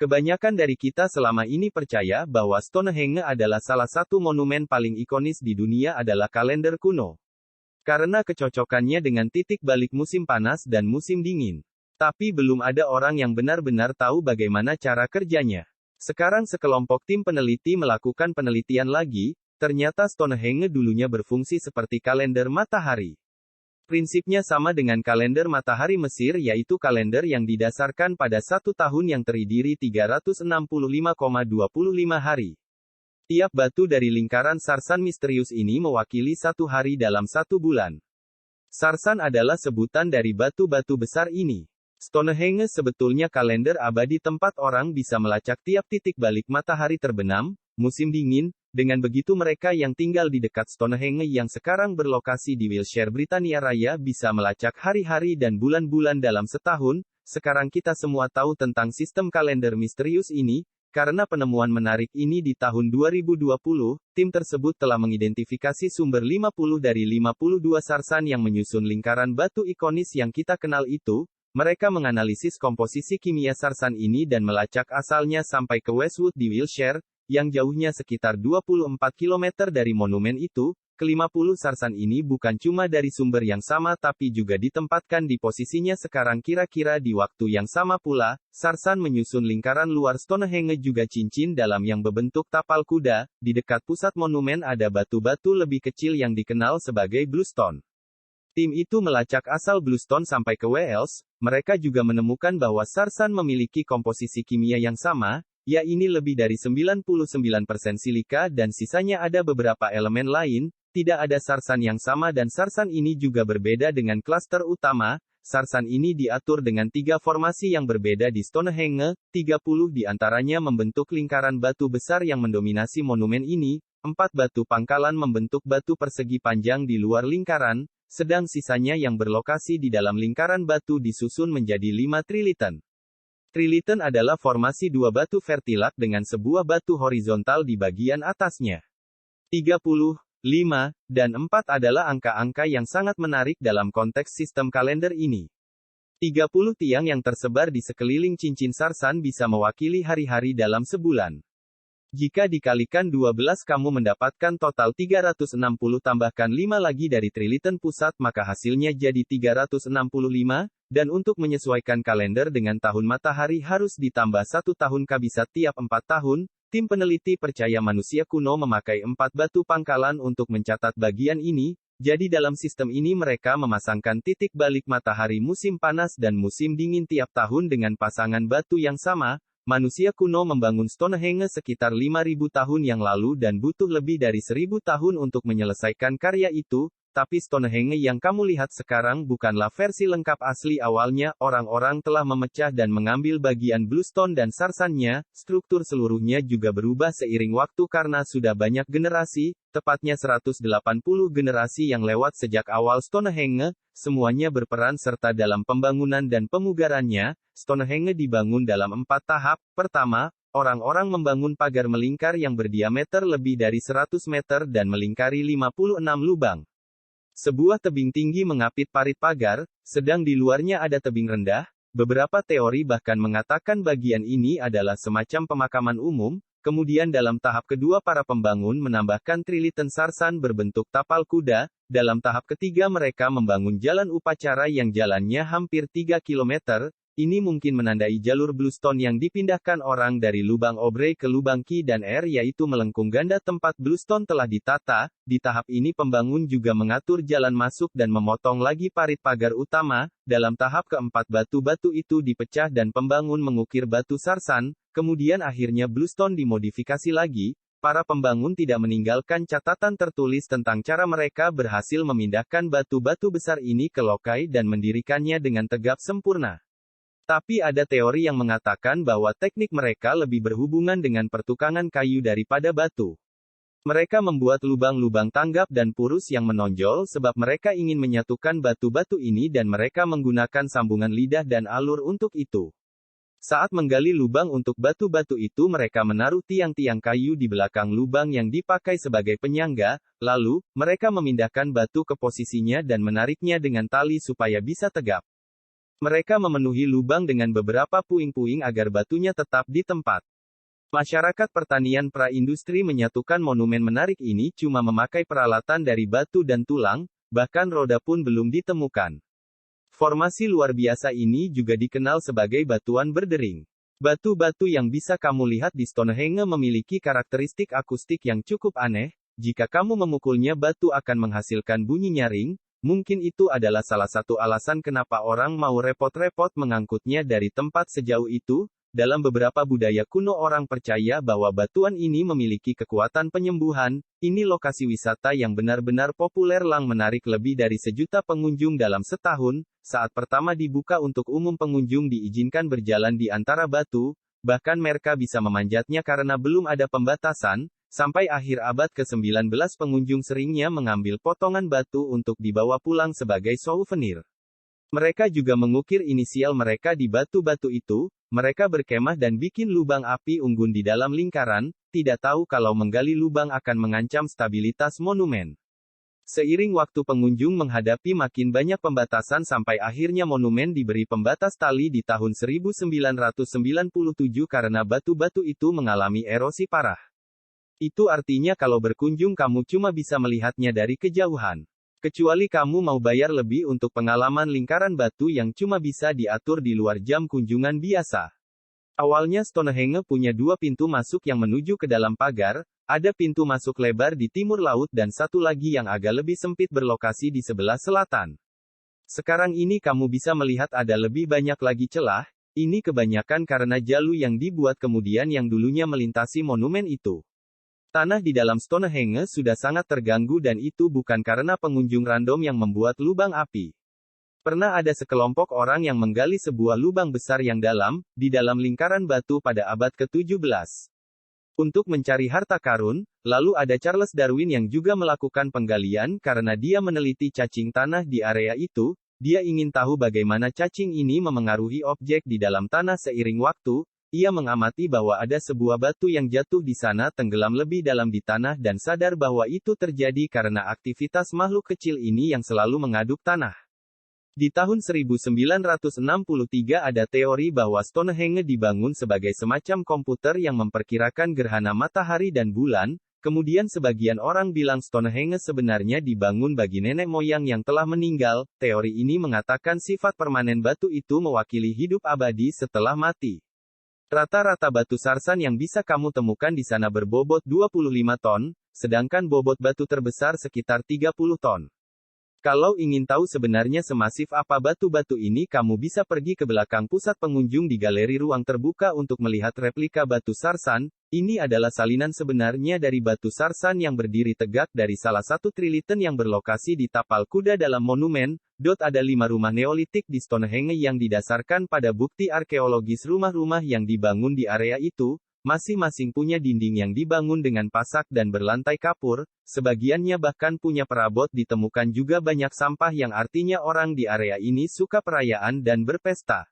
Kebanyakan dari kita selama ini percaya bahwa Stonehenge adalah salah satu monumen paling ikonis di dunia adalah kalender kuno. Karena kecocokannya dengan titik balik musim panas dan musim dingin. Tapi belum ada orang yang benar-benar tahu bagaimana cara kerjanya. Sekarang sekelompok tim peneliti melakukan penelitian lagi, ternyata Stonehenge dulunya berfungsi seperti kalender matahari. Prinsipnya sama dengan kalender matahari Mesir, yaitu kalender yang didasarkan pada satu tahun yang terdiri 365,25 hari. Tiap batu dari lingkaran sarsan misterius ini mewakili satu hari dalam satu bulan. Sarsan adalah sebutan dari batu-batu besar ini. Stonehenge sebetulnya kalender abadi tempat orang bisa melacak tiap titik balik matahari terbenam, musim dingin. Dengan begitu mereka yang tinggal di dekat Stonehenge yang sekarang berlokasi di Wiltshire, Britania Raya bisa melacak hari-hari dan bulan-bulan dalam setahun. Sekarang kita semua tahu tentang sistem kalender misterius ini. Karena penemuan menarik ini di tahun 2020, tim tersebut telah mengidentifikasi sumber 50 dari 52 sarsan yang menyusun lingkaran batu ikonis yang kita kenal itu. Mereka menganalisis komposisi kimia sarsan ini dan melacak asalnya sampai ke Westwood di Wiltshire, yang jauhnya sekitar 24 km dari monumen itu. Ke-50 sarsan ini bukan cuma dari sumber yang sama tapi juga ditempatkan di posisinya sekarang kira-kira di waktu yang sama pula. Sarsan menyusun lingkaran luar Stonehenge juga cincin dalam yang berbentuk tapal kuda. Di dekat pusat monumen ada batu-batu lebih kecil yang dikenal sebagai bluestone. Tim itu melacak asal bluestone sampai ke Wales. Mereka juga menemukan bahwa sarsan memiliki komposisi kimia yang sama, yaitu lebih dari 99% silika dan sisanya ada beberapa elemen lain. Tidak ada sarsan yang sama dan sarsan ini juga berbeda dengan klaster utama. Sarsan ini diatur dengan 3 formasi yang berbeda di Stonehenge, 30 di antaranya membentuk lingkaran batu besar yang mendominasi monumen ini, 4 batu pangkalan membentuk batu persegi panjang di luar lingkaran, sedang sisanya yang berlokasi di dalam lingkaran batu disusun menjadi 5 triliten. Triliten adalah formasi 2 batu vertilak dengan sebuah batu horizontal di bagian atasnya. 30, 5, dan 4 adalah angka-angka yang sangat menarik dalam konteks sistem kalender ini. 30 tiang yang tersebar di sekeliling cincin sarsan bisa mewakili hari-hari dalam sebulan. Jika dikalikan 12 kamu mendapatkan total 360 tambahkan 5 lagi dari triliten pusat maka hasilnya jadi 365, dan untuk menyesuaikan kalender dengan tahun matahari harus ditambah 1 tahun kabisat tiap 4 tahun. Tim peneliti percaya manusia kuno memakai 4 batu pangkalan untuk mencatat bagian ini, jadi dalam sistem ini mereka memasangkan titik balik matahari musim panas dan musim dingin tiap tahun dengan pasangan batu yang sama. Manusia kuno membangun Stonehenge sekitar 5.000 tahun yang lalu dan butuh lebih dari 1.000 tahun untuk menyelesaikan karya itu, tapi Stonehenge yang kamu lihat sekarang bukanlah versi lengkap asli awalnya. Orang-orang telah memecah dan mengambil bagian bluestone dan sarsannya. Struktur seluruhnya juga berubah seiring waktu karena sudah banyak generasi, tepatnya 180 generasi yang lewat sejak awal Stonehenge. Semuanya berperan serta dalam pembangunan dan pemugarannya. Stonehenge dibangun dalam 4 tahap. Pertama, orang-orang membangun pagar melingkar yang berdiameter lebih dari 100 meter dan melingkari 56 lubang. Sebuah tebing tinggi mengapit parit pagar, sedang di luarnya ada tebing rendah. Beberapa teori bahkan mengatakan bagian ini adalah semacam pemakaman umum. Kemudian dalam tahap kedua para pembangun menambahkan triliten sarsan berbentuk tapal kuda. Dalam tahap ketiga mereka membangun jalan upacara yang jalannya hampir 3 km. Ini mungkin menandai jalur bluestone yang dipindahkan orang dari lubang Aubrey ke lubang Ki dan R, yaitu melengkung ganda tempat bluestone telah ditata. Di tahap ini pembangun juga mengatur jalan masuk dan memotong lagi parit pagar utama. Dalam tahap keempat batu-batu itu dipecah dan pembangun mengukir batu sarsan. Kemudian akhirnya bluestone dimodifikasi lagi. Para pembangun tidak meninggalkan catatan tertulis tentang cara mereka berhasil memindahkan batu-batu besar ini ke lokai dan mendirikannya dengan tegap sempurna. Tapi ada teori yang mengatakan bahwa teknik mereka lebih berhubungan dengan pertukangan kayu daripada batu. Mereka membuat lubang-lubang tanggap dan purus yang menonjol sebab mereka ingin menyatukan batu-batu ini dan mereka menggunakan sambungan lidah dan alur untuk itu. Saat menggali lubang untuk batu-batu itu mereka menaruh tiang-tiang kayu di belakang lubang yang dipakai sebagai penyangga, lalu, mereka memindahkan batu ke posisinya dan menariknya dengan tali supaya bisa tegap. Mereka memenuhi lubang dengan beberapa puing-puing agar batunya tetap di tempat. Masyarakat pertanian pra-industri menyatukan monumen menarik ini cuma memakai peralatan dari batu dan tulang, bahkan roda pun belum ditemukan. Formasi luar biasa ini juga dikenal sebagai batuan berdering. Batu-batu yang bisa kamu lihat di Stonehenge memiliki karakteristik akustik yang cukup aneh. Jika kamu memukulnya, batu akan menghasilkan bunyi nyaring. Mungkin itu adalah salah satu alasan kenapa orang mau repot-repot mengangkutnya dari tempat sejauh itu. Dalam beberapa budaya kuno, orang percaya bahwa batuan ini memiliki kekuatan penyembuhan. Ini lokasi wisata yang benar-benar populer, menarik lebih dari 1.000.000 pengunjung dalam setahun. Saat pertama dibuka untuk umum, pengunjung diizinkan berjalan di antara batu, bahkan mereka bisa memanjatnya karena belum ada pembatasan. Sampai akhir abad ke-19 pengunjung seringnya mengambil potongan batu untuk dibawa pulang sebagai souvenir. Mereka juga mengukir inisial mereka di batu-batu itu. Mereka berkemah dan bikin lubang api unggun di dalam lingkaran, tidak tahu kalau menggali lubang akan mengancam stabilitas monumen. Seiring waktu, pengunjung menghadapi makin banyak pembatasan sampai akhirnya monumen diberi pembatas tali di tahun 1997 karena batu-batu itu mengalami erosi parah. Itu artinya kalau berkunjung kamu cuma bisa melihatnya dari kejauhan. Kecuali kamu mau bayar lebih untuk pengalaman lingkaran batu yang cuma bisa diatur di luar jam kunjungan biasa. Awalnya Stonehenge punya 2 pintu masuk yang menuju ke dalam pagar. Ada pintu masuk lebar di timur laut dan satu lagi yang agak lebih sempit berlokasi di sebelah selatan. Sekarang ini kamu bisa melihat ada lebih banyak lagi celah. Ini kebanyakan karena jalur yang dibuat kemudian yang dulunya melintasi monumen itu. Tanah di dalam Stonehenge sudah sangat terganggu dan itu bukan karena pengunjung random yang membuat lubang api. Pernah ada sekelompok orang yang menggali sebuah lubang besar yang dalam, di dalam lingkaran batu pada abad ke-17. Untuk mencari harta karun, lalu ada Charles Darwin yang juga melakukan penggalian karena dia meneliti cacing tanah di area itu. Dia ingin tahu bagaimana cacing ini memengaruhi objek di dalam tanah seiring waktu. Ia mengamati bahwa ada sebuah batu yang jatuh di sana tenggelam lebih dalam di tanah dan sadar bahwa itu terjadi karena aktivitas makhluk kecil ini yang selalu mengaduk tanah. Di tahun 1963 ada teori bahwa Stonehenge dibangun sebagai semacam komputer yang memperkirakan gerhana matahari dan bulan. Kemudian sebagian orang bilang Stonehenge sebenarnya dibangun bagi nenek moyang yang telah meninggal. Teori ini mengatakan sifat permanen batu itu mewakili hidup abadi setelah mati. Rata-rata batu sarsan yang bisa kamu temukan di sana berbobot 25 ton, sedangkan bobot batu terbesar sekitar 30 ton. Kalau ingin tahu sebenarnya semasif apa batu-batu ini, kamu bisa pergi ke belakang pusat pengunjung di galeri ruang terbuka untuk melihat replika batu sarsan. Ini adalah salinan sebenarnya dari batu sarsan yang berdiri tegak dari salah satu triliten yang berlokasi di tapal kuda dalam monumen. Ada 5 rumah Neolitik di Stonehenge yang didasarkan pada bukti arkeologis rumah-rumah yang dibangun di area itu. Masing-masing punya dinding yang dibangun dengan pasak dan berlantai kapur. Sebagiannya bahkan punya perabot. Ditemukan juga banyak sampah yang artinya orang di area ini suka perayaan dan berpesta.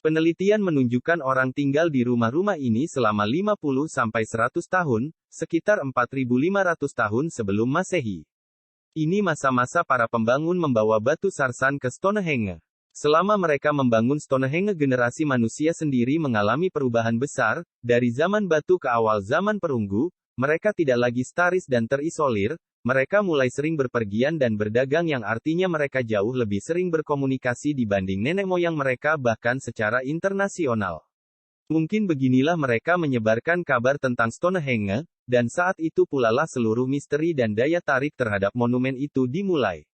Penelitian menunjukkan orang tinggal di rumah-rumah ini selama 50-100 tahun, sekitar 4.500 tahun sebelum Masehi. Ini masa-masa para pembangun membawa batu sarsan ke Stonehenge. Selama mereka membangun Stonehenge, generasi manusia sendiri mengalami perubahan besar. Dari zaman batu ke awal zaman perunggu, mereka tidak lagi staris dan terisolir. Mereka mulai sering berpergian dan berdagang yang artinya mereka jauh lebih sering berkomunikasi dibanding nenek moyang mereka bahkan secara internasional. Mungkin beginilah mereka menyebarkan kabar tentang Stonehenge, dan saat itu pula lah seluruh misteri dan daya tarik terhadap monumen itu dimulai.